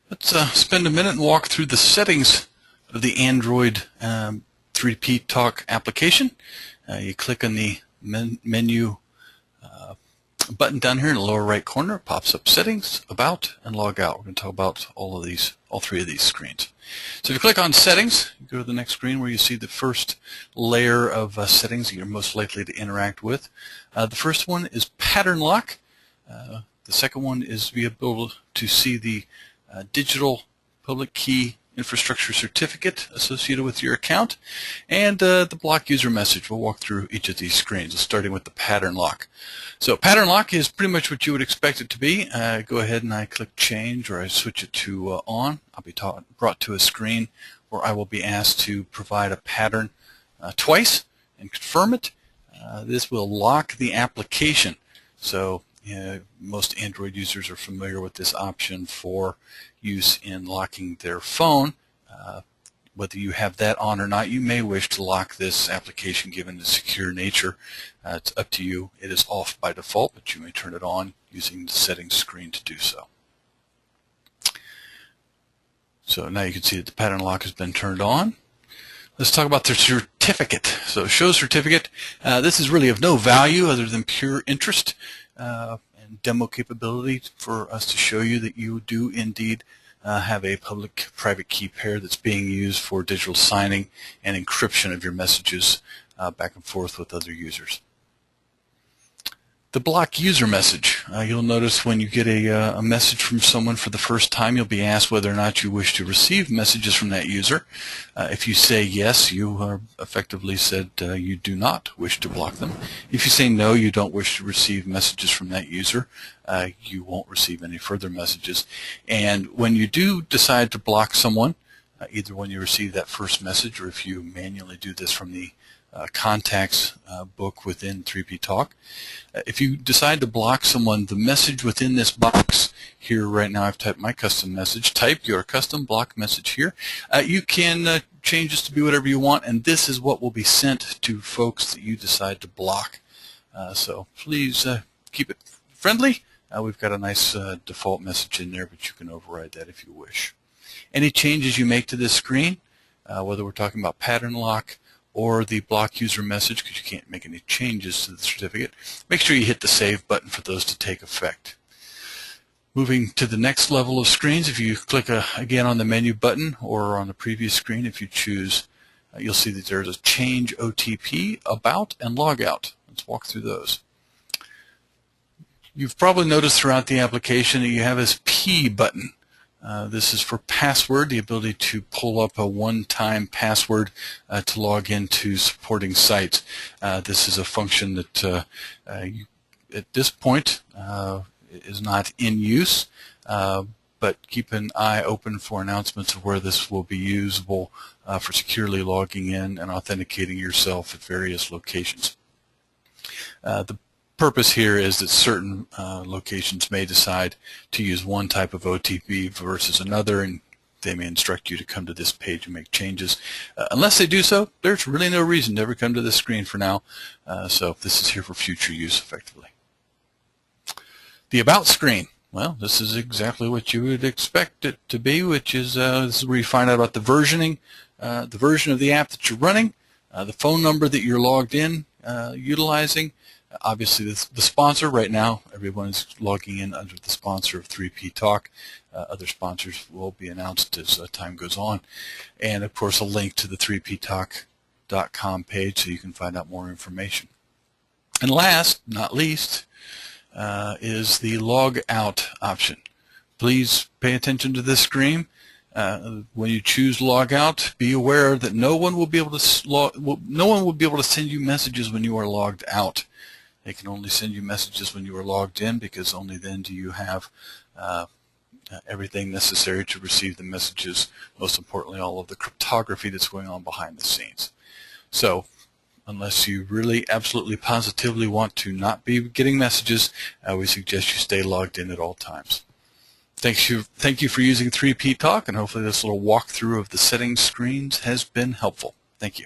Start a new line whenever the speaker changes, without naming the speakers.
Let's spend a minute and walk through the settings of the Android 3pTALK application. You click on the menu button down here in the lower right corner. It pops up Settings, About, and Log Out. We're going to talk about all three of these screens. So if you click on Settings, you go to the next screen where you see the first layer of settings that you're most likely to interact with. The first one is Pattern Lock. The second one is be able to see the digital public key infrastructure certificate associated with your account, and the block user message. We'll walk through each of these screens, starting with the pattern lock. So pattern lock is pretty much what you would expect it to be. Go ahead and I click change, or I switch it to on. I'll be brought to a screen where I will be asked to provide a pattern twice and confirm it. This will lock the application. So most Android users are familiar with this option for use in locking their phone. Whether you have that on or not, you may wish to lock this application given the secure nature. It's up to you. It is off by default, but you may turn it on using the settings screen to do so. So now you can see that the pattern lock has been turned on. Let's talk about the certificate. So show certificate. This is really of no value other than pure interest and demo capability for us to show you that you do indeed have a public-private key pair that's being used for digital signing and encryption of your messages back and forth with other users. The block user message. You'll notice when you get a message from someone for the first time, you'll be asked whether or not you wish to receive messages from that user. If you say yes, you are effectively said you do not wish to block them. If you say no, you don't wish to receive messages from that user, you won't receive any further messages. And when you do decide to block someone, either when you receive that first message or if you manually do this from the contacts book within 3pTALK. If you decide to block someone, the message within this box here right now, I've typed my custom message, type your custom block message here. You can change this to be whatever you want, and this is what will be sent to folks that you decide to block. So please keep it friendly. We've got a nice default message in there, but you can override that if you wish. Any changes you make to this screen, whether we're talking about pattern lock or the block user message, because you can't make any changes to the certificate, make sure you hit the save button for those to take effect. Moving to the next level of screens, if you click again on the menu button or on the previous screen, if you choose, you'll see that there's a change OTP, about, and logout. Let's walk through those. You've probably noticed throughout the application that you have this P button. This is for password, the ability to pull up a one-time password to log into supporting sites. This is a function that at this point is not in use, but keep an eye open for announcements of where this will be usable for securely logging in and authenticating yourself at various locations. The purpose here is that certain locations may decide to use one type of OTP versus another, and they may instruct you to come to this page and make changes. Unless they do so, there's really no reason to ever come to this screen for now, so this is here for future use effectively. The About screen. Well, this is exactly what you would expect it to be, which is this is where you find out about the versioning, the version of the app that you're running, the phone number that you're logged in utilizing. Obviously, the sponsor right now, everyone is logging in under the sponsor of 3pTALK. Other sponsors will be announced as time goes on. And, of course, a link to the 3ptalk.com page so you can find out more information. And last, not least, is the log out option. Please pay attention to this screen. When you choose log out, be aware that no one will be able to send you messages when you are logged out. They can only send you messages when you are logged in, because only then do you have everything necessary to receive the messages, most importantly all of the cryptography that's going on behind the scenes. So unless you really absolutely positively want to not be getting messages, we suggest you stay logged in at all times. Thank you for using 3pTALK, and hopefully this little walkthrough of the settings screens has been helpful. Thank you.